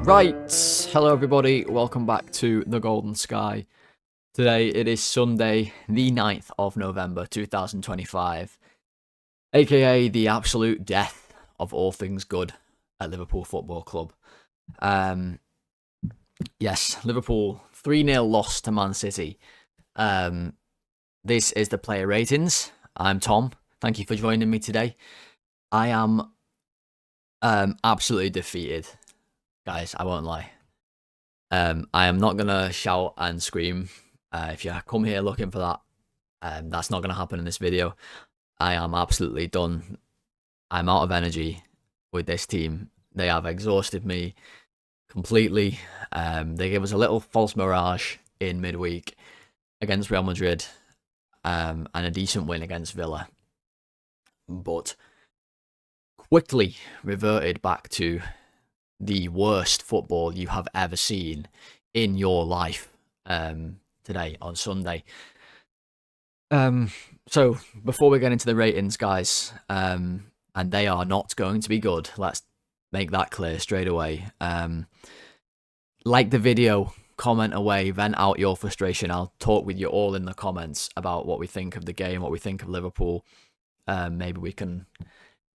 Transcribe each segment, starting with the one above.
Right, hello everybody, welcome back to The Golden Sky. Today it is Sunday, the 9th of November 2025, aka the absolute death of all things good at Liverpool Football Club. Yes, Liverpool 3-0 loss to Man City. This is the player ratings. I'm Tom, thank you for joining me today. I am absolutely defeated. Guys, I won't lie. I am not going to shout and scream. If you come here looking for that, that's not going to happen in this video. I am absolutely done. I'm out of energy with this team. They have exhausted me completely. They gave us a little false mirage in midweek against Real Madrid and a decent win against Villa. But quickly reverted back to the worst football you have ever seen in your life today on Sunday. So before we get into the ratings, guys, and they are not going to be good, let's make that clear straight away. Like the video, comment away, vent out your frustration. I'll talk with you all in the comments about what we think of the game, what we think of Liverpool. Maybe we can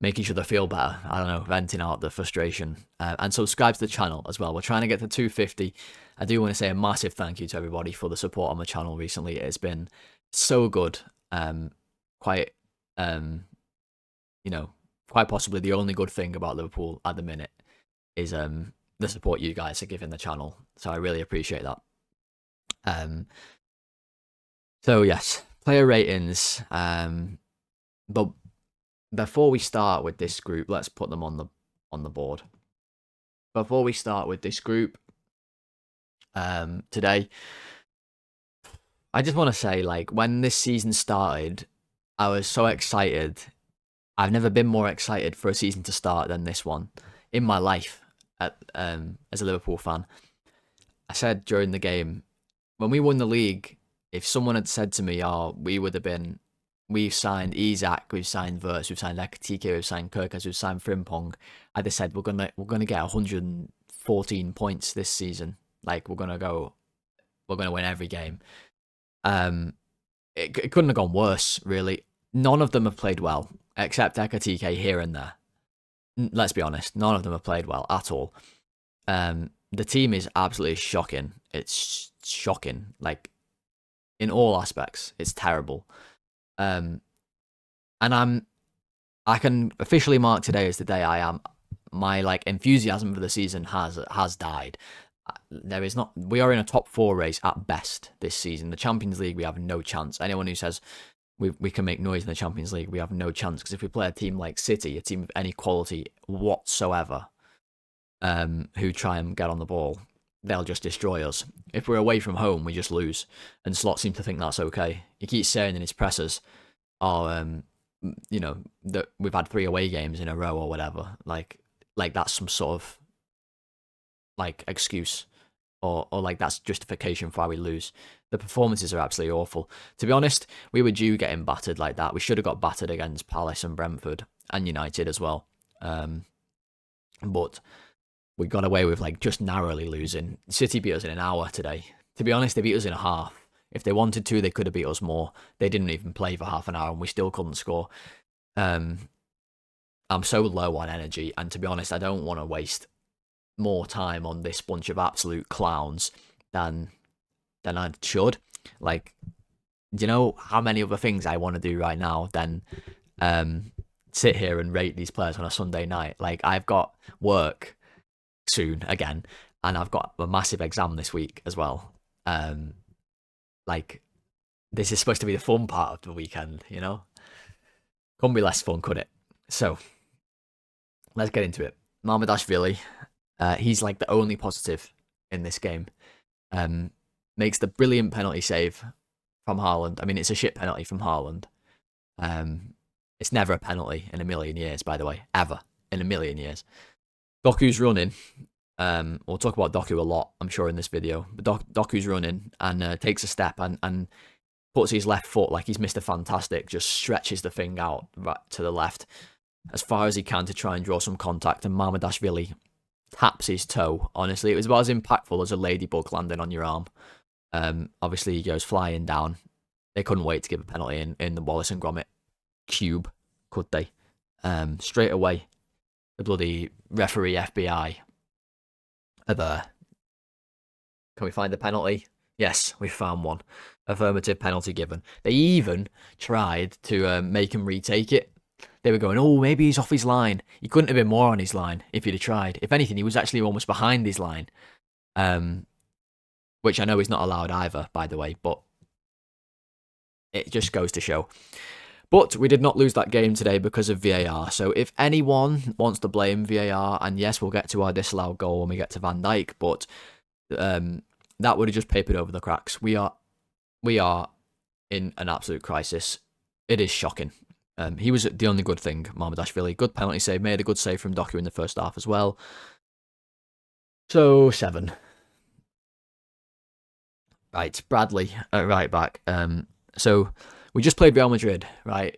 make each other feel better. I don't know, venting out the frustration. And subscribe to the channel as well. We're trying to get to 250. I do want to say a massive thank you to everybody for the support on the channel recently. It's been so good. Quite possibly the only good thing about Liverpool at the minute is the support you guys are giving the channel. So I really appreciate that. So yes, player ratings. But before we start with this group, let's put them on the board. Before we start with this group today, I just want to say, like, when this season started, I was so excited. I've never been more excited for a season to start than this one in my life as a Liverpool fan. I said during the game, when we won the league, if someone had said to me, we've signed Isak, we've signed Wirtz, we've signed Ekitike, we've signed Kerkez, we've signed Frimpong, I'd have said we're gonna get 114 points this season. Like we're gonna win every game. It couldn't have gone worse, really. None of them have played well, except Ekitike here and there. Let's be honest, none of them have played well at all. The team is absolutely shocking. It's shocking, like in all aspects. It's terrible. And I can officially mark today as the day my enthusiasm for the season has died. We are in a top 4 race at best this season. The Champions League, we have no chance. Anyone who says we can make noise in the Champions League, we have no chance, because if we play a team like City, a team of any quality whatsoever, who try and get on the ball, they'll just destroy us. If we're away from home, we just lose. And Slot seems to think that's okay. He keeps saying in his pressers, that we've had 3 away games in a row or whatever. Like that's some sort of excuse or like that's justification for why we lose. The performances are absolutely awful. To be honest, we were due getting battered like that. We should have got battered against Palace and Brentford and United as well. But we got away with just narrowly losing. City beat us in an hour today. To be honest, they beat us in a half. If they wanted to, they could have beat us more. They didn't even play for half an hour and we still couldn't score. I'm so low on energy, and to be honest, I don't want to waste more time on this bunch of absolute clowns than I should. Like, do you know how many other things I want to do right now than sit here and rate these players on a Sunday night? Like, I've got work soon again, and I've got a massive exam this week as well. This is supposed to be the fun part of the weekend, you know? Couldn't be less fun, could it? So, let's get into it. Mamardashvili, he's like the only positive in this game. Makes the brilliant penalty save from Haaland. I mean, it's a shit penalty from Haaland. It's never a penalty in a million years, by the way. Ever. In a million years. Doku's running. We'll talk about Doku a lot, I'm sure, in this video. But Doku's running and takes a step and puts his left foot like he's Mr. Fantastic, just stretches the thing out right to the left as far as he can to try and draw some contact. And Mamardashvili taps his toe, honestly. It was about as impactful as a ladybug landing on your arm. Obviously, he goes flying down. They couldn't wait to give a penalty in the Wallace and Gromit cube, could they? Straight away, the bloody referee FBI are there. Can we find the penalty? Yes, we found one. Affirmative penalty given. They even tried to make him retake it. They were going, oh, maybe he's off his line. He couldn't have been more on his line if he'd have tried. If anything, he was actually almost behind his line. Which I know is not allowed either, by the way, but it just goes to show. But we did not lose that game today because of VAR. So if anyone wants to blame VAR, and yes, we'll get to our disallowed goal when we get to Van Dijk, but that would have just papered over the cracks. We are in an absolute crisis. It is shocking. He was the only good thing, Mamardashvili. Good penalty save, made a good save from Doku in the first half as well. So 7. Right, Bradley right back. So we just played Real Madrid, right?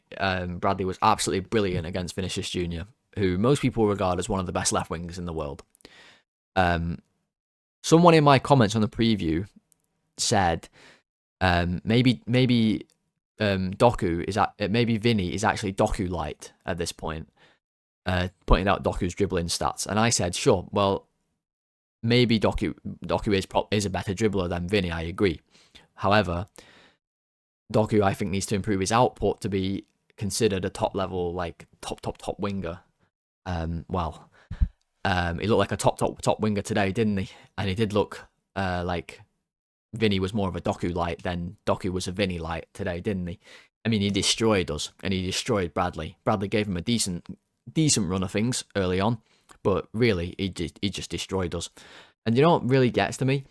Bradley was absolutely brilliant against Vinicius Jr., who most people regard as one of the best left wingers in the world. Someone in my comments on the preview said maybe Doku is maybe Vinny is actually Doku light at this point, pointing out Doku's dribbling stats, and I said sure. Well, maybe Doku is a better dribbler than Vinny. I agree. However, Doku, I think, needs to improve his output to be considered a top level, like top winger. He looked like a top winger today, didn't he? And he did look like Vinny was more of a Doku light than Doku was a Vinny light today, didn't he? I mean, he destroyed us, and he destroyed Bradley. Bradley gave him a decent run of things early on, but really, he just destroyed us. And you know what really gets to me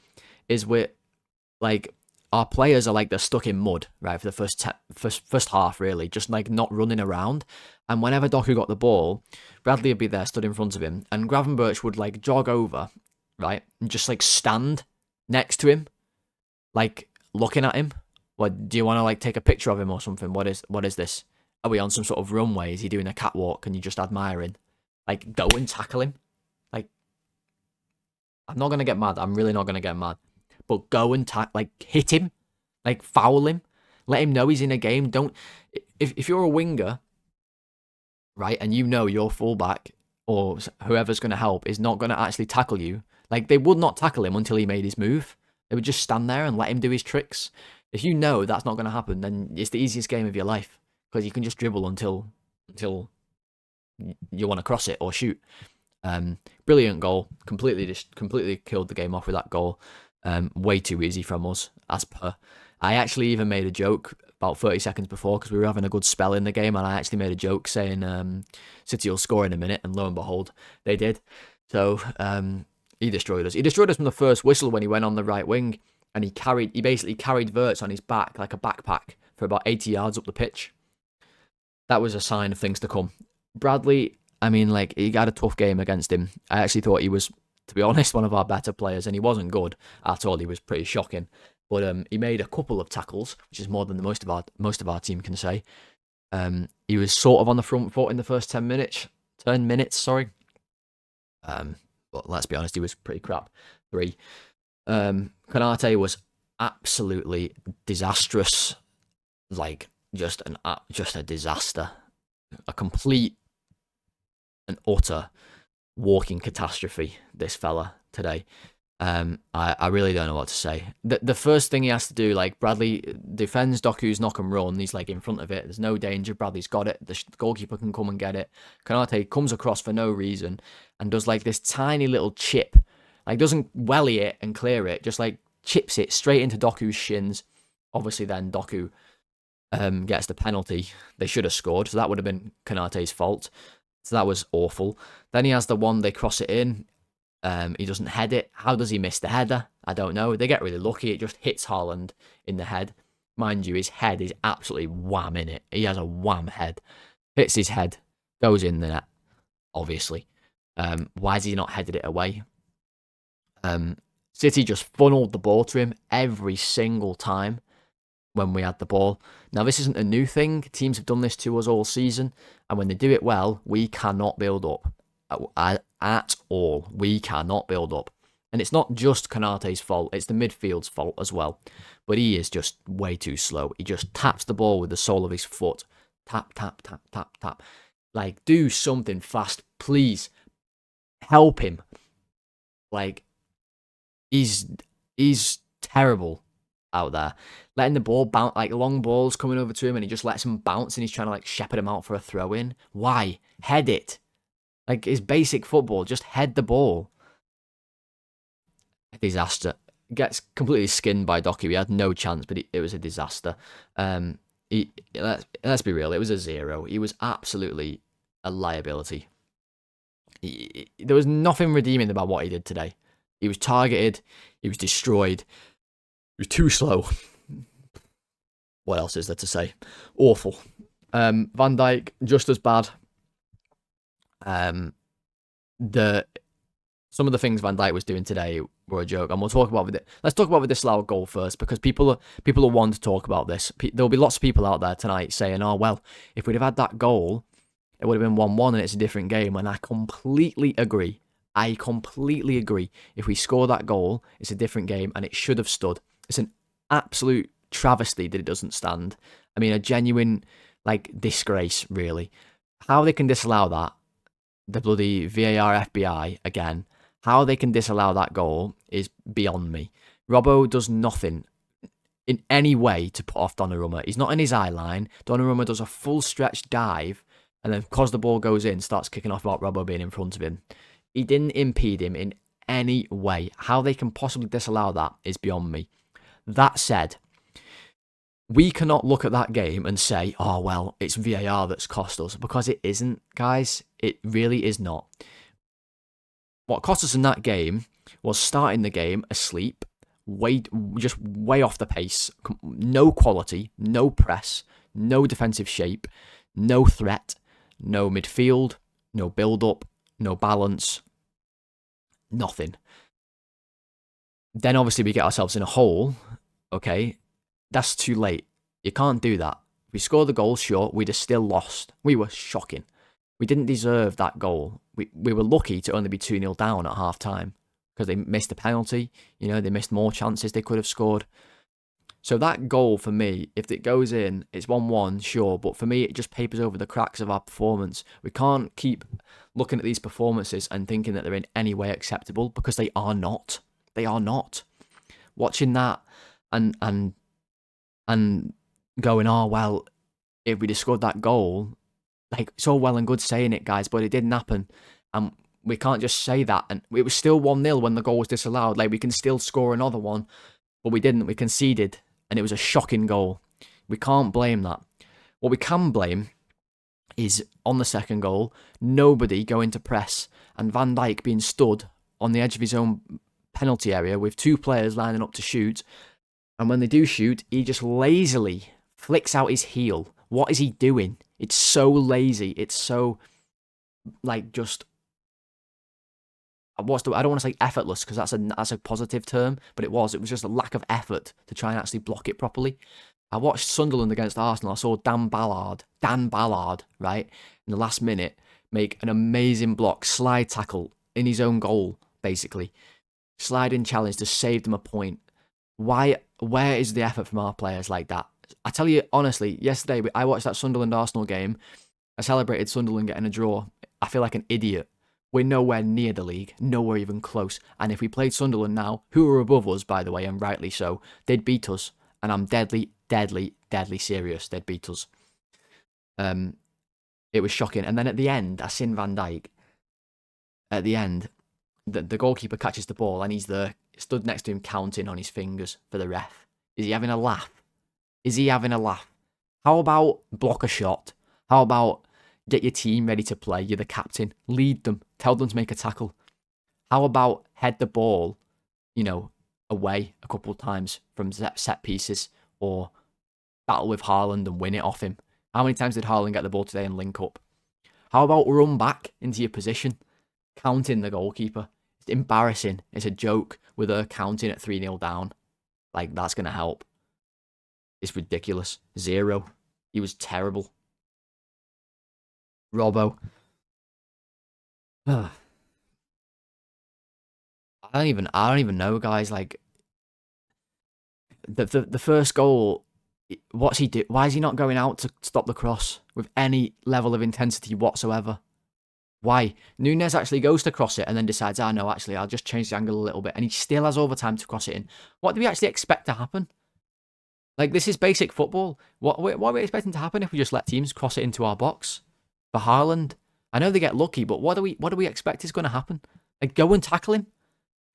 is our players are like they're stuck in mud, right, for the first half, really, just like not running around. And whenever Doku got the ball, Bradley would be there, stood in front of him, and Gravenberch would like jog over, right, and just like stand next to him, like looking at him. What, do you want to like take a picture of him or something? What is this? Are we on some sort of runway? Is he doing a catwalk and you just admiring? Like, go and tackle him. Like, I'm not gonna get mad. I'm really not gonna get mad. But go and hit him, like foul him, let him know he's in a game. Don't, if you're a winger, right, and you know your fullback or whoever's going to help is not going to actually tackle you, like they would not tackle him until he made his move. They would just stand there and let him do his tricks. If you know that's not going to happen, then it's the easiest game of your life because you can just dribble until you want to cross it or shoot. Brilliant goal, completely killed the game off with that goal. Way too easy from us, as per. I actually even made a joke about 30 seconds before because we were having a good spell in the game, and I actually made a joke saying City will score in a minute, and lo and behold, they did. So he destroyed us. He destroyed us from the first whistle when he went on the right wing, and he basically carried Wirtz on his back like a backpack for about 80 yards up the pitch. That was a sign of things to come. Bradley, I mean, like, he had a tough game against him. I actually thought he was, to be honest, one of our better players, and he wasn't good at all. He was pretty shocking, but he made a couple of tackles, which is more than the most of our team can say. He was sort of on the front foot in the first 10 minutes. But let's be honest, he was pretty crap. 3. Konate was absolutely disastrous, like just a disaster, a complete and utter walking catastrophe, this fella today. I really don't know what to say. The first thing he has to do, like, Bradley defends Doku's knock and run. He's like in front of it. There's no danger. Bradley's got it. The goalkeeper can come and get it. Konate comes across for no reason and does like this tiny little chip. Like, doesn't welly it and clear it. Just like chips it straight into Doku's shins. Obviously then Doku gets the penalty. They should have scored. So that would have been Konate's fault. So that was awful. Then he has the one, they cross it in. He doesn't head it. How does he miss the header? I don't know. They get really lucky. It just hits Haaland in the head. Mind you, his head is absolutely wham in it. He has a wham head. Hits his head. Goes in the net, obviously. Why has he not headed it away? City just funneled the ball to him every single time when we had the ball. Now, this isn't a new thing. Teams have done this to us all season. And when they do it well, we cannot build up. at all. We cannot build up. And it's not just Konate's fault, it's the midfield's fault as well. But he is just way too slow. He just taps the ball with the sole of his foot. Tap, tap, tap, tap, tap. Like, do something fast, please. Help him. Like, he's terrible out there. Letting the ball bounce, like long balls coming over to him, and he just lets him bounce, and he's trying to like shepherd him out for a throw in. Why? Head it. Like, it's basic football. Just head the ball. A disaster. Gets completely skinned by Doku. He had no chance, but it was a disaster. Let's be real. It was a 0. He was absolutely a liability. There was nothing redeeming about what he did today. He was targeted. He was destroyed. He was too slow. What else is there to say? Awful. Van Dijk, just as bad. Some of the things Van Dijk was doing today were a joke, and we'll talk about it. Let's talk about the disallowed goal first, because people are want to talk about this. There'll be lots of people out there tonight saying, "Oh well, if we'd have had that goal, it would have been 1-1, and it's a different game." And I completely agree. If we score that goal, it's a different game, and it should have stood. It's an absolute travesty that it doesn't stand. I mean, a genuine disgrace, really. How they can disallow that, the bloody VAR FBI again. How they can disallow that goal is beyond me. Robbo does nothing in any way to put off Donnarumma. He's not in his eye line. Donnarumma does a full stretch dive, and then because the ball goes in, starts kicking off about Robbo being in front of him. He didn't impede him in any way. How they can possibly disallow that is beyond me. That said, we cannot look at that game and say, "Oh, well, it's VAR that's cost us," because it isn't, guys. It really is not. What cost us in that game was starting the game asleep, just way off the pace, no quality, no press, no defensive shape, no threat, no midfield, no build-up, no balance, nothing. Then obviously we get ourselves in a hole, okay? That's too late. You can't do that. If we scored the goal short, we'd have still lost. We were shocking. We didn't deserve that goal. We were lucky to only be 2-0 down at half-time because they missed a penalty. You know, they missed more chances they could have scored. So that goal, for me, if it goes in, it's 1-1, sure. But for me, it just papers over the cracks of our performance. We can't keep looking at these performances and thinking that they're in any way acceptable, because they are not. They are not. Watching that and going, "Oh, well, if we'd have scored that goal," it's all well and good saying it, guys, but it didn't happen. And we can't just say that. And it was still 1-0 when the goal was disallowed. We can still score another one, but we didn't. We conceded, and it was a shocking goal. We can't blame that. What we can blame is on the second goal, nobody going to press, and Van Dijk being stood on the edge of his own penalty area with 2 players lining up to shoot. And when they do shoot, he just lazily flicks out his heel. What is he doing? It's so lazy. It's so, just... I don't want to say effortless, because that's a positive term, but it was just a lack of effort to try and actually block it properly. I watched Sunderland against Arsenal. I saw Dan Ballard, right, in the last minute, make an amazing block, slide tackle in his own goal, basically. Sliding challenge to save them a point. Where is the effort from our players like that? I tell you, honestly, yesterday I watched that Sunderland-Arsenal game. I celebrated Sunderland getting a draw. I feel like an idiot. We're nowhere near the league, nowhere even close. And if we played Sunderland now, who are above us, by the way, and rightly so, they'd beat us. And I'm deadly serious. They'd beat us. It was shocking. And then at the end, I seen Van Dijk. At the end, the goalkeeper catches the ball, and he's there, stood next to him, counting on his fingers for the ref. Is he having a laugh? How about block a shot? How about get your team ready to play? You're the captain. Lead them. Tell them to make a tackle. How about head the ball, away a couple of times from set pieces, or battle with Haaland and win it off him? How many times did Haaland get the ball today and link up? How about run back into your position, counting the goalkeeper? It's embarrassing. It's a joke with her counting at 3-0 down. That's going to help. It's ridiculous. 0. He was terrible. Robbo. I don't even know, guys. Like the first goal, what's he do? Why is he not going out to stop the cross with any level of intensity whatsoever? Why? Núñez actually goes to cross it and then decides, no, actually, I'll just change the angle a little bit. And he still has overtime to cross it in. What do we actually expect to happen? Like, this is basic football. What are we expecting to happen if we just let teams cross it into our box? For Haaland? I know they get lucky, but what do we expect is going to happen? Like, go and tackle him.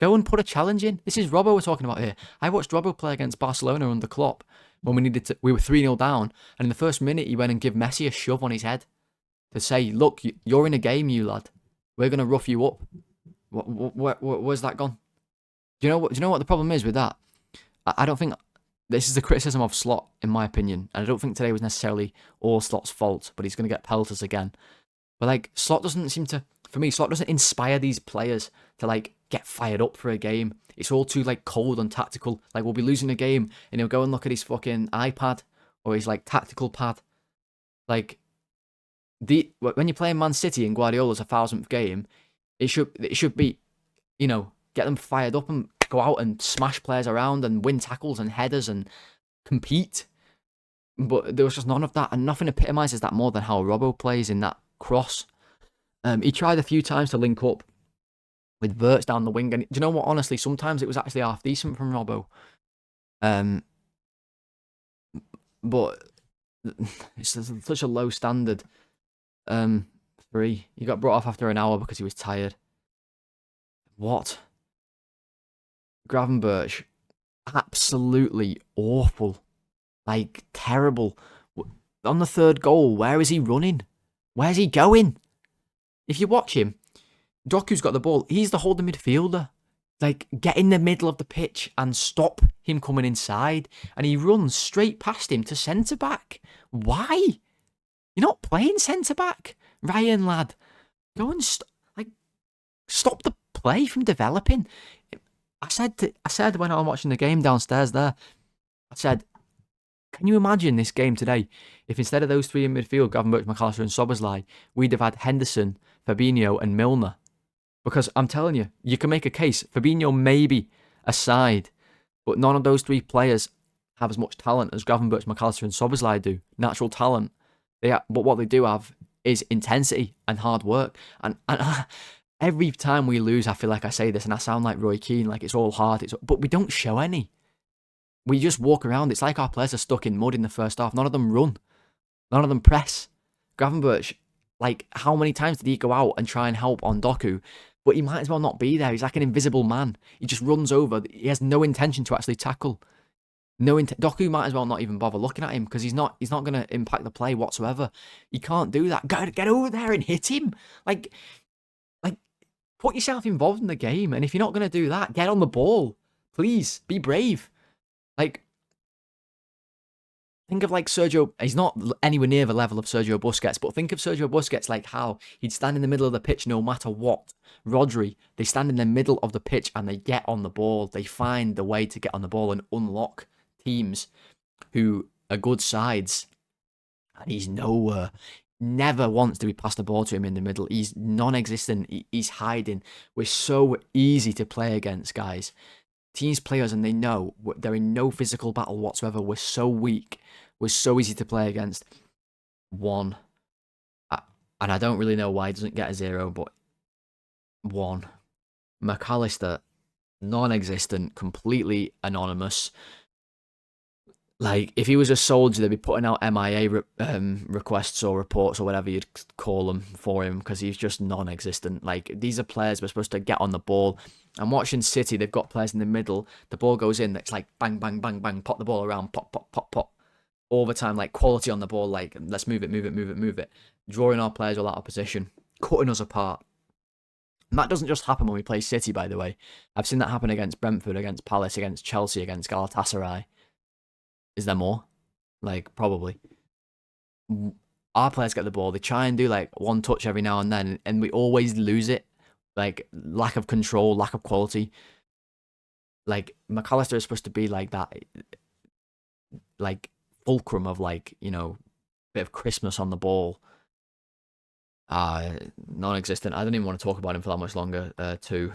Go and put a challenge in. This is Robbo we're talking about here. I watched Robbo play against Barcelona under Klopp when we were 3-0 down. And in the first minute, he went and gave Messi a shove on his head to say, look, you're in a game, you lad. We're going to rough you up. Where's that gone? Do you know what the problem is with that? I don't think... This is the criticism of Slot, in my opinion. And I don't think today was necessarily all Slot's fault, but he's going to get pelters again. But, like, Slot doesn't seem to... For me, Slot doesn't inspire these players to, like, get fired up for a game. It's all too, like, cold and tactical. Like, we'll be losing a game, and he'll go and look at his fucking iPad or his, like, tactical pad. Like, when you're playing Man City and Guardiola's 1,000th game, it should be, you know, get them fired up and go out and smash players around and win tackles and headers and compete. But there was just none of that, and nothing epitomises that more than how Robbo plays in that cross. He tried a few times to link up with Wirtz down the wing, and do you know what? Honestly, sometimes it was actually half decent from Robbo. But it's such a low standard. 3. He got brought off after an hour because he was tired. What? Gravenberch, absolutely awful. Like, terrible. On the third goal, where is he running? Where's he going? If you watch him, Doku's got the ball. He's the holding midfielder. Like, get in the middle of the pitch and stop him coming inside. And he runs straight past him to centre-back. Why? You're not playing centre-back. Ryan, lad. Go and stop the play from developing. I said when I was watching the game downstairs there, I said, can you imagine this game today if instead of those 3 in midfield, Gravenberch, McAllister and Szoboszlai, we'd have had Henderson, Fabinho and Milner? Because I'm telling you, you can make a case. Fabinho maybe aside, but none of those 3 players have as much talent as Gravenberch, McAllister and Szoboszlai do. Natural talent. But what they do have is intensity and hard work. And every time we lose, I feel like I say this and I sound like Roy Keane, like it's all hard. But we don't show any. We just walk around. It's like our players are stuck in mud in the first half. None of them run. None of them press. Gravenberch, like, how many times did he go out and try and help on Doku? But he might as well not be there. He's like an invisible man. He just runs over. He has no intention to actually tackle. Doku might as well not even bother looking at him because he's not going to impact the play whatsoever. He can't do that. Get over there and hit him. Like, put yourself involved in the game. And if you're not going to do that, get on the ball. Please, be brave. Like, think of like Sergio. He's not anywhere near the level of Sergio Busquets, but think of Sergio Busquets like how he'd stand in the middle of the pitch no matter what. Rodri, they stand in the middle of the pitch and they get on the ball. They find the way to get on the ball and unlock teams who are good sides. And he's nowhere. Never wants to be passed the ball to him in the middle. He's non-existent. He's hiding. We're so easy to play against, guys. Teams play us and they know they're in no physical battle whatsoever. We're so weak. We're so easy to play against. 1. And I don't really know why he doesn't get a 0, but 1. McAllister, non-existent, completely anonymous. Like, if he was a soldier, they'd be putting out MIA requests or reports or whatever you'd call them for him because he's just non-existent. Like, these are players we're supposed to get on the ball. I'm watching City, they've got players in the middle. The ball goes in, it's like bang, bang, bang, bang, pop the ball around, pop, pop, pop, pop. All the time, like, quality on the ball, like, let's move it. Drawing our players all out of position, cutting us apart. And that doesn't just happen when we play City, by the way. I've seen that happen against Brentford, against Palace, against Chelsea, against Galatasaray. Is there more? Like, probably. Our players get the ball. They try and do, like, one touch every now and then, and we always lose it. Like, lack of control, lack of quality. Like, McAllister is supposed to be, like, that, like, fulcrum of, like, you know, bit of Christmas on the ball. Non-existent. I don't even want to talk about him for that much longer, too.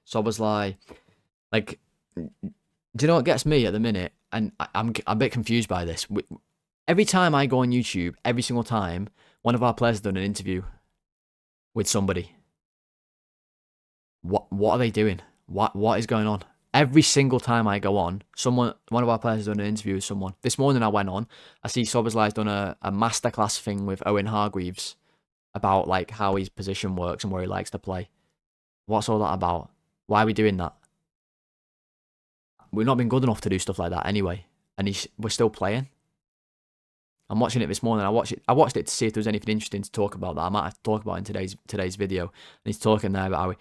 Szoboszlai. Like, do you know what gets me at the minute? And I'm a bit confused by this. Every time I go on YouTube, every single time, one of our players has done an interview with somebody. What are they doing? What is going on? Every single time I go on, one of our players has done an interview with someone. This morning I went on, I see Szoboszlai's done a masterclass thing with Owen Hargreaves about like how his position works and where he likes to play. What's all that about? Why are we doing that? We've not been good enough to do stuff like that anyway, and we're still playing. I'm watching it this morning. I watched it to see if there was anything interesting to talk about that I might have to talk about in today's video. And he's talking there about how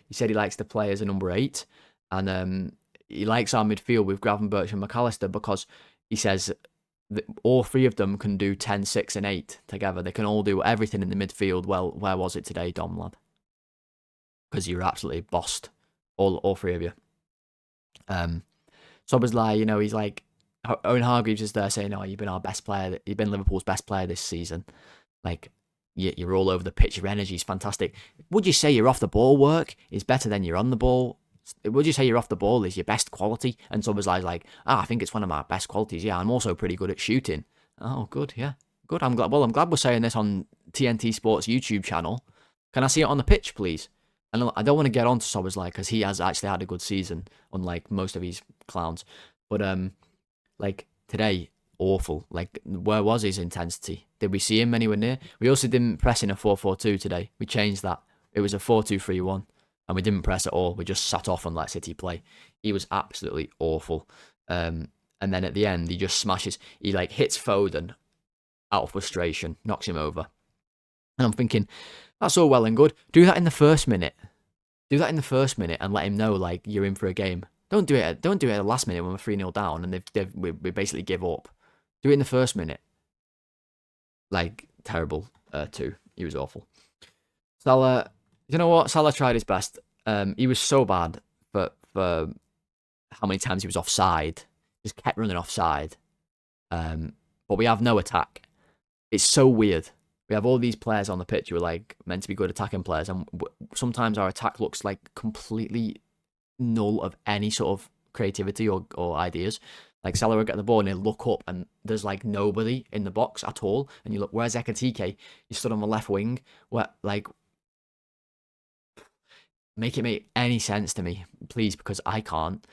he said he likes to play as a number 8, and he likes our midfield with Gravenberch and McAllister because he says that all 3 of them can do 10, 6, and 8 together. They can all do everything in the midfield. Well, where was it today, Dom lad? Because you're absolutely bossed, all 3 of you. Szoboszlai, you know, he's like, Owen Hargreaves is there saying, "Oh, you've been our best player. You've been Liverpool's best player this season. Like, you're all over the pitch. Your energy is fantastic. Would you say your off the ball work is better than your on the ball? Would you say your off the ball is your best quality?" And Szoboszlai's like, "I think it's one of my best qualities. Yeah, I'm also pretty good at shooting." Oh, good. Yeah, good. I'm glad. Well, I'm glad we're saying this on TNT Sports YouTube channel. Can I see it on the pitch, please? And I don't want to get on to Szoboszlai because he has actually had a good season, unlike most of these clowns. But like today, awful. Like, where was his intensity? Did we see him anywhere near? We also didn't press in a 4-4-2 today. We changed that. It was a 4-2-3-1, and we didn't press at all. We just sat off and let City play. He was absolutely awful. And then at the end, he just smashes. He like hits Foden out of frustration, knocks him over. And I'm thinking, that's all well and good. Do that in the first minute. Do that in the first minute and let him know like you're in for a game. Don't do it at the last minute when we're 3-0 down and we basically give up. Do it in the first minute. Like, terrible too. He was awful. Salah, you know what? Salah tried his best. He was so bad for how many times he was offside. Just kept running offside. But we have no attack. It's so weird. We have all these players on the pitch who are like meant to be good attacking players, and sometimes our attack looks like completely null of any sort of creativity or ideas. Like, Salah will get the ball and he'll look up and there's like nobody in the box at all. And you look, where's Ekitike? He stood on the left wing. Where, like, make it make any sense to me, please, because I can't.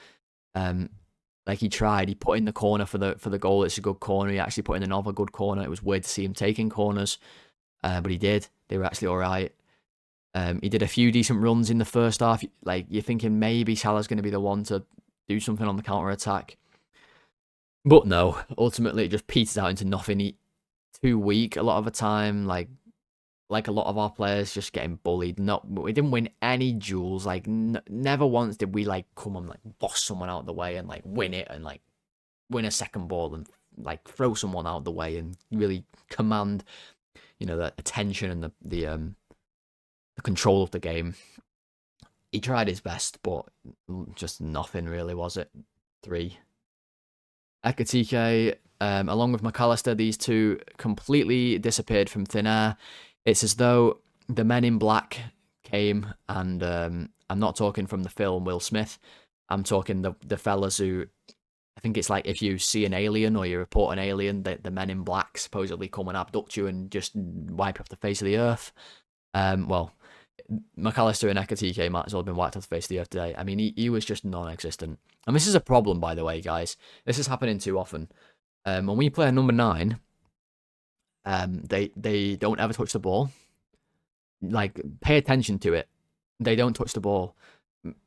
Like, he tried. He put in the corner for the goal. It's a good corner. He actually put in another good corner. It was weird to see him taking corners, but he did. They were actually all right. He did a few decent runs in the first half. Like, you're thinking maybe Salah's going to be the one to do something on the counter-attack. But no, ultimately it just peters out into nothing. Too weak a lot of the time. Like a lot of our players just getting bullied. We didn't win any duels. Like, never once did we like come and like boss someone out of the way and like win it and like win a second ball and like throw someone out of the way and really command, you know, the attention and the control of the game. He tried his best, but just nothing really, was it? 3. Ekitike, along with McAllister, these two completely disappeared from thin air. It's as though the men in black came, and I'm not talking from the film Will Smith. I'm talking the fellas who, I think it's like if you see an alien or you report an alien, the men in black supposedly come and abduct you and just wipe off the face of the earth. Well, McAllister and Ekitike might as well have been wiped off the face of the earth today. I mean, he was just non-existent. And this is a problem, by the way, guys. This is happening too often. When we play a number 9, they don't ever touch the ball. Like, pay attention to it. They don't touch the ball.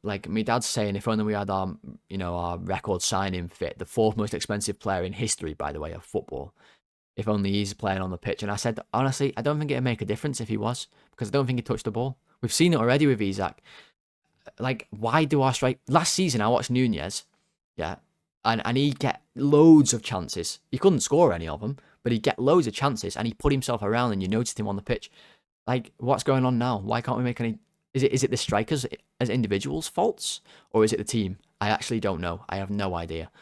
Like, my dad's saying, if only we had our record signing fit, the 4th most expensive player in history, by the way, of football. If only he's playing on the pitch. And I said, honestly, I don't think it'd make a difference if he was, because I don't think he touched the ball. We've seen it already with Isak. Like, why do our strike... Last season, I watched Nunez, yeah, and he'd get loads of chances. He couldn't score any of them, but he'd get loads of chances, and he put himself around, and you noticed him on the pitch. Like, what's going on now? Why can't we make any... Is it the strikers as individuals' faults, or is it the team? I actually don't know. I have no idea.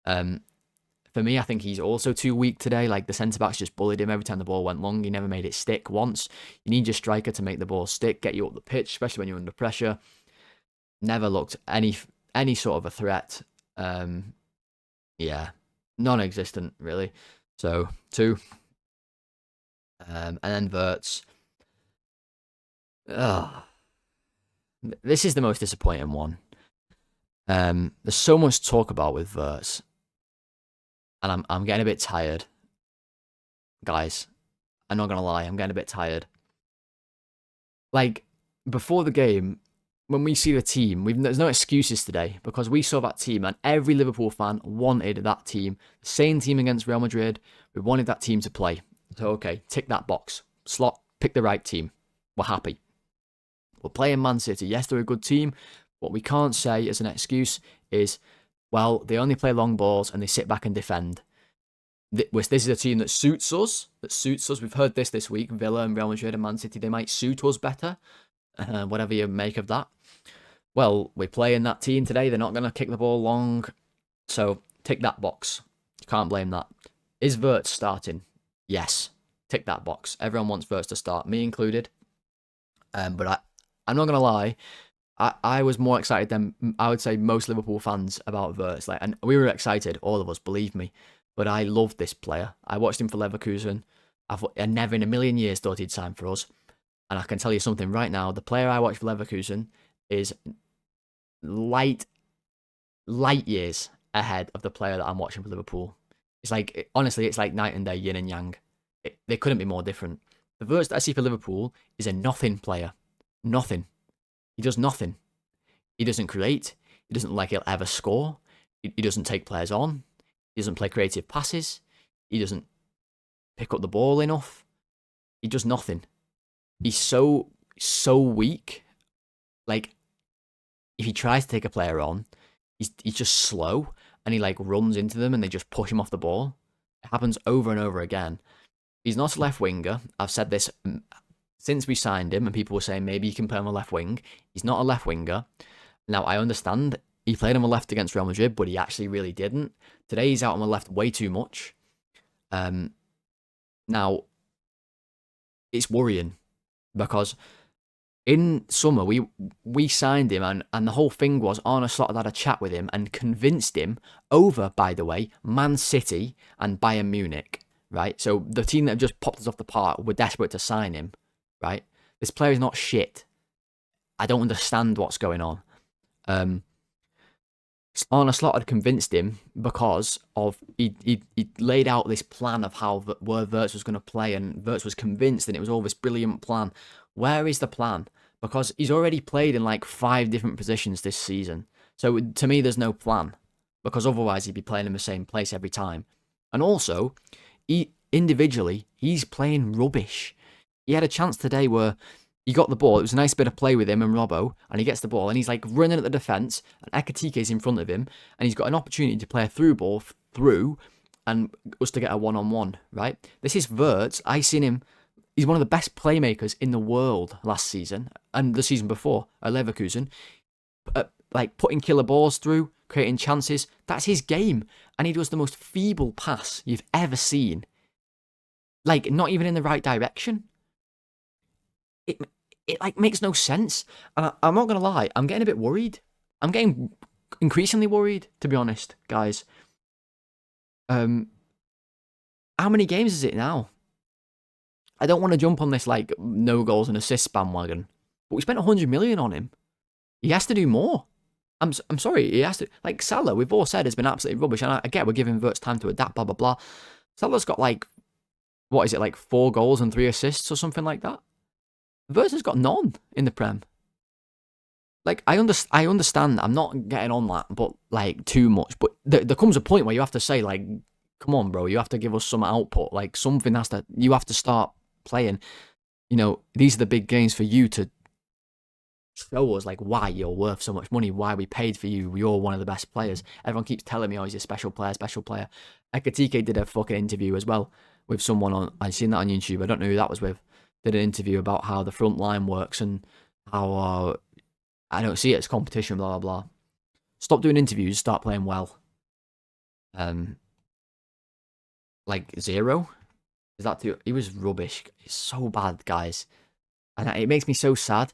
For me, I think he's also too weak today. Like, the centre-backs just bullied him every time the ball went long. He never made it stick once. You need your striker to make the ball stick, get you up the pitch, especially when you're under pressure. Never looked any sort of a threat. Yeah, non-existent really. So 2. And then Wirtz. Ugh. This is the most disappointing one. There's so much to talk about with Wirtz, and I'm getting a bit tired, guys. I'm not gonna lie, I'm getting a bit tired. Like, before the game, when we see the team, there's no excuses today because we saw that team and every Liverpool fan wanted that team. The same team against Real Madrid. We wanted that team to play. So, okay, tick that box. Slot, pick the right team. We're happy. We're playing Man City. Yes, they're a good team. What we can't say as an excuse is, well, they only play long balls and they sit back and defend. This is a team that suits us. We've heard this week. Villa and Real Madrid and Man City, they might suit us better. Whatever you make of that. Well, we play in that team today. They're not going to kick the ball long. So, tick that box. You can't blame that. Is Wirtz starting? Yes. Tick that box. Everyone wants Wirtz to start, me included. But I'm not going to lie. I was more excited than, I would say, most Liverpool fans about Wirtz. And we were excited, all of us, believe me. But I loved this player. I watched him for Leverkusen. I never in a million years thought he'd sign for us. And I can tell you something right now. The player I watched for Leverkusen is light years ahead of the player that I'm watching for Liverpool. It's like, honestly, it's like night and day, yin and yang. They couldn't be more different. The Wirtz that I see for Liverpool is a nothing player. Nothing. He does nothing. He doesn't create. He doesn't like he'll ever score. He doesn't take players on. He doesn't play creative passes. He doesn't pick up the ball enough. He does nothing. He's so weak. Like, if he tries to take a player on, he's just slow and he like runs into them and they just push him off the ball. It happens over and over again. He's not a left winger. I've said this since we signed him and people were saying maybe you can play him on a left wing. He's not a left winger. Now, I understand he played on the left against Real Madrid, but he actually really didn't. Today, he's out on the left way too much. Now, it's worrying because in summer, we signed him and the whole thing was Arne Slot had a chat with him and convinced him over, by the way, Man City and Bayern Munich, right? So the team that just popped us off the park were desperate to sign him, right? This player is not shit. I don't understand what's going on. Arne Slot had convinced him because of he laid out this plan of where Wirtz was going to play, and Wirtz was convinced, and it was all this brilliant plan. Where is the plan? Because he's already played in like 5 different positions this season. So to me, there's no plan because otherwise he'd be playing in the same place every time. And also, individually, he's playing rubbish. He had a chance today where he got the ball. It was a nice bit of play with him and Robbo, and he gets the ball, and he's like running at the defence, and Ekitike is in front of him, and he's got an opportunity to play a through ball through, and us to get a one-on-one, right? This is Wirtz. I seen him. He's one of the best playmakers in the world last season, and the season before at Leverkusen. Like putting killer balls through, creating chances. That's his game, and he does the most feeble pass you've ever seen. Like, not even in the right direction. It like makes no sense. And I'm not gonna lie, I'm getting a bit worried. I'm getting increasingly worried, to be honest, guys. How many games is it now? I don't want to jump on this like no goals and assists bandwagon, but we spent 100 million on him. He has to do more. I'm sorry, he has to. Like Salah, we've all said has been absolutely rubbish, and I get we're giving Wirtz time to adapt, blah blah blah. Salah's got like, what is it, like 4 goals and 3 assists or something like that. Wirtz has got none in the Prem. Like, I understand, I'm not getting on that, but like too much. But there comes a point where you have to say, like, come on, bro, you have to give us some output. Like, something you have to start playing. You know, these are the big games for you to show us, like, why you're worth so much money, why we paid for you, you're one of the best players. Everyone keeps telling me, oh, he's a special player. Ekitike did a fucking interview as well with someone on, I've seen that on YouTube, I don't know who that was with. Did an interview about how the front line works and how I don't see it as competition, blah, blah, blah. Stop doing interviews, start playing well. Like 0? Is that too? He was rubbish. It's so bad, guys. And it makes me so sad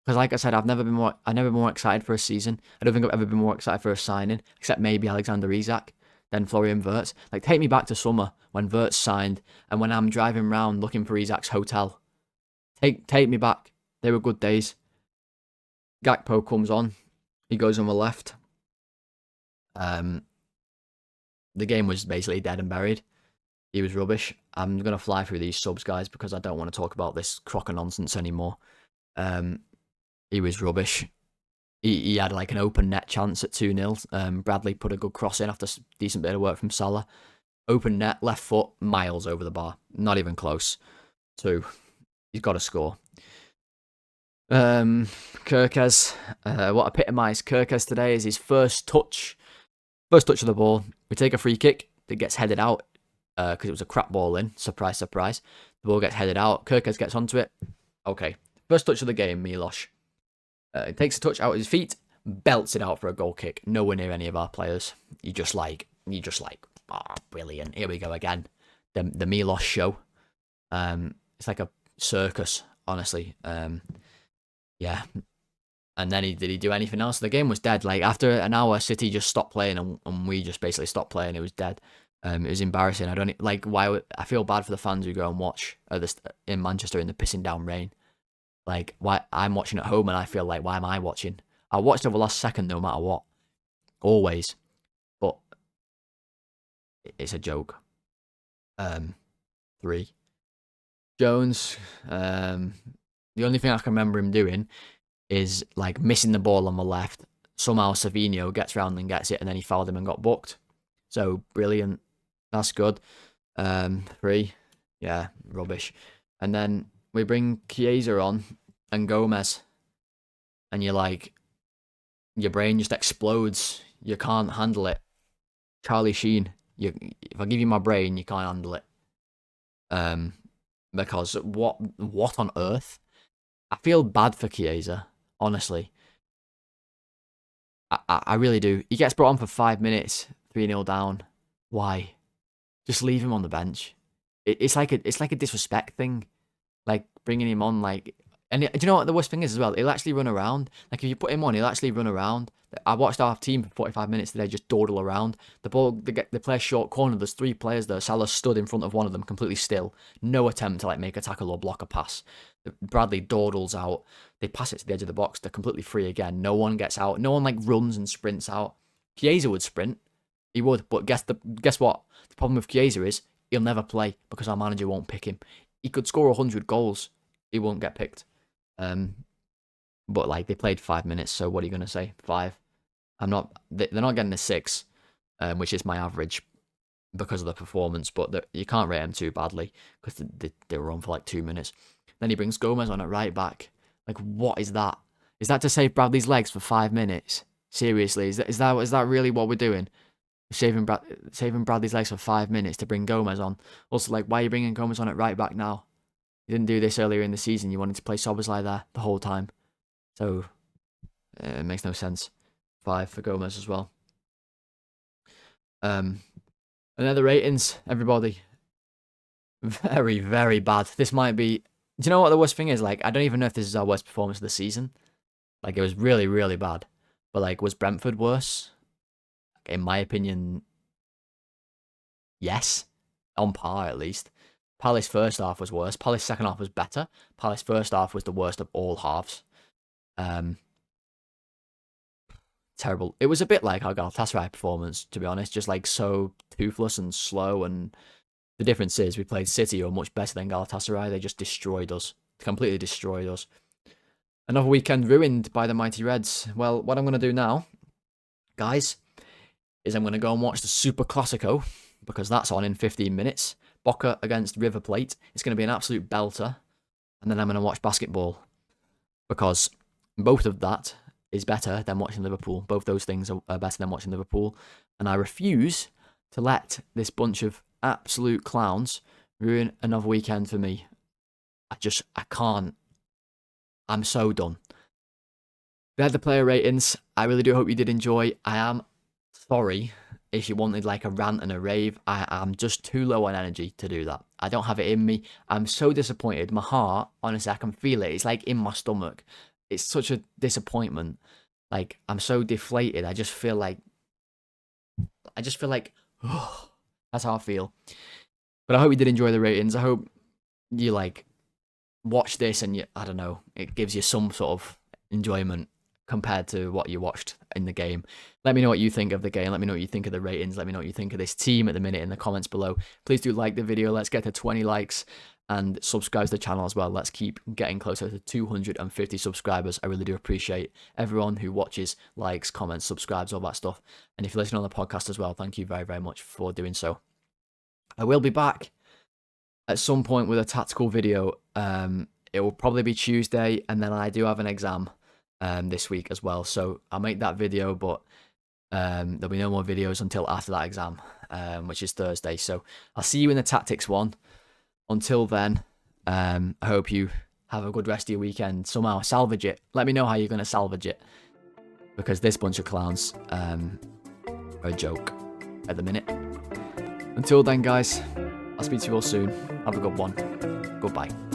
Because like I said, I've never been more excited for a season. I don't think I've ever been more excited for a signing, except maybe Alexander Isak, then Florian Wirtz. Like, take me back to summer when Wirtz signed, and when I'm driving around looking for Isak's hotel. Take me back. They were good days. Gakpo comes on. He goes on the left. The game was basically dead and buried. He was rubbish. I'm going to fly through these subs, guys, because I don't want to talk about this crock of nonsense anymore. He was rubbish. He had like an open net chance at 2-0. Bradley put a good cross in after a decent bit of work from Salah. Open net, left foot, miles over the bar. Not even close. 2. He's got to score. Kerkez. What epitomised Kerkez today is his first touch. First touch of the ball. We take a free kick that gets headed out because it was a crap ball in. Surprise, surprise. The ball gets headed out. Kerkez gets onto it. Okay. First touch of the game, Milos. Takes a touch out of his feet, belts it out for a goal kick. Nowhere near any of our players. You just like, brilliant. Here we go again. The Milos show. It's like a circus, honestly. Yeah. And then did he do anything else? The game was dead. Like, after an hour, City just stopped playing, and we just basically stopped playing. It was dead. It was embarrassing. I don't like why. I feel bad for the fans who go and watch in Manchester in the pissing down rain. Like, why I'm watching at home and I feel like, why am I watching? I watched over the last second no matter what. Always. But it's a joke. 3. Jones. The only thing I can remember him doing is like missing the ball on the left. Somehow Savinho gets round and gets it, and then he fouled him and got booked. So brilliant. That's good. 3. Yeah, rubbish. And then we bring Chiesa on and Gomez, and you're like, your brain just explodes. You can't handle it. Charlie Sheen, if I give you my brain, you can't handle it. Because what on earth? I feel bad for Chiesa, honestly. I really do. He gets brought on for 5 minutes, 3-0 down. Why? Just leave him on the bench. It's like a disrespect thing. Like, bringing him on, like... And do you know what the worst thing is as well? He'll actually run around. Like, if you put him on, he'll actually run around. I watched our team for 45 minutes today just dawdle around. The ball, they play a short corner. There's 3 players there. Salah stood in front of one of them completely still. No attempt to, like, make a tackle or block a pass. Bradley dawdles out. They pass it to the edge of the box. They're completely free again. No one gets out. No one, like, runs and sprints out. Chiesa would sprint. He would. But guess what? The problem with Chiesa is he'll never play because our manager won't pick him. He could score 100 goals. He won't get picked. But like, they played 5 minutes, so what are you gonna say? 5. They're not getting a 6, which is my average because of the performance. But you can't rate them too badly because they were on for like 2 minutes. Then he brings Gomez on at right back. Like, what is that? Is that to save Bradley's legs for 5 minutes? Seriously, is that really what we're doing? Saving Bradley's legs for 5 minutes to bring Gomez on. Also, like, why are you bringing Gomez on at right back now? You didn't do this earlier in the season. You wanted to play Szoboszlai there the whole time. So, it makes no sense. 5 for Gomez as well. And then the ratings, everybody. Very, very bad. This might be... Do you know what the worst thing is? Like, I don't even know if this is our worst performance of the season. Like, it was really, really bad. But, like, was Brentford worse? In my opinion, yes. On par, at least. Palace first half was worse. Palace second half was better. Palace first half was the worst of all halves. Terrible. It was a bit like our Galatasaray performance, to be honest. Just like so toothless and slow. And the difference is we played City, who are much better than Galatasaray. They just destroyed us. Completely destroyed us. Another weekend ruined by the mighty Reds. Well, what I'm going to do now, guys, is I'm going to go and watch the Super Classico, because that's on in 15 minutes. Boca against River Plate. It's going to be an absolute belter. And then I'm going to watch basketball, because both of that is better than watching Liverpool. Both those things are better than watching Liverpool. And I refuse to let this bunch of absolute clowns ruin another weekend for me. I can't. I'm so done. We had the player ratings. I really do hope you did enjoy. I am sorry if you wanted like a rant and a rave. I am just too low on energy to do that. I don't have it in me. I'm so disappointed. My heart, honestly, I can feel it. It's like in my stomach. it's such a disappointment. Like, I'm so deflated. I just feel like, oh, that's how I feel. But I hope you did enjoy the ratings. I hope you like watch this and I don't know, it gives you some sort of enjoyment compared to what you watched in the game. Let me know what you think of the game. Let me know what you think of the ratings. Let me know what you think of this team at the minute in the comments below. Please do like the video. Let's get to 20 likes and subscribe to the channel as well. Let's keep getting closer to 250 subscribers. I really do appreciate everyone who watches, likes, comments, subscribes, all that stuff. And if you're listening on the podcast as well, thank you very, very much for doing so. I will be back at some point with a tactical video. It will probably be Tuesday, and then I do have an exam this week as well, so I'll make that video, but there'll be no more videos until after that exam, which is Thursday. So I'll see you in the tactics one. Until then, I hope you have a good rest of your weekend. Somehow salvage it. Let me know how you're going to salvage it, because this bunch of clowns are a joke at the minute. Until then, guys, I'll speak to you all soon. Have a good one. Goodbye.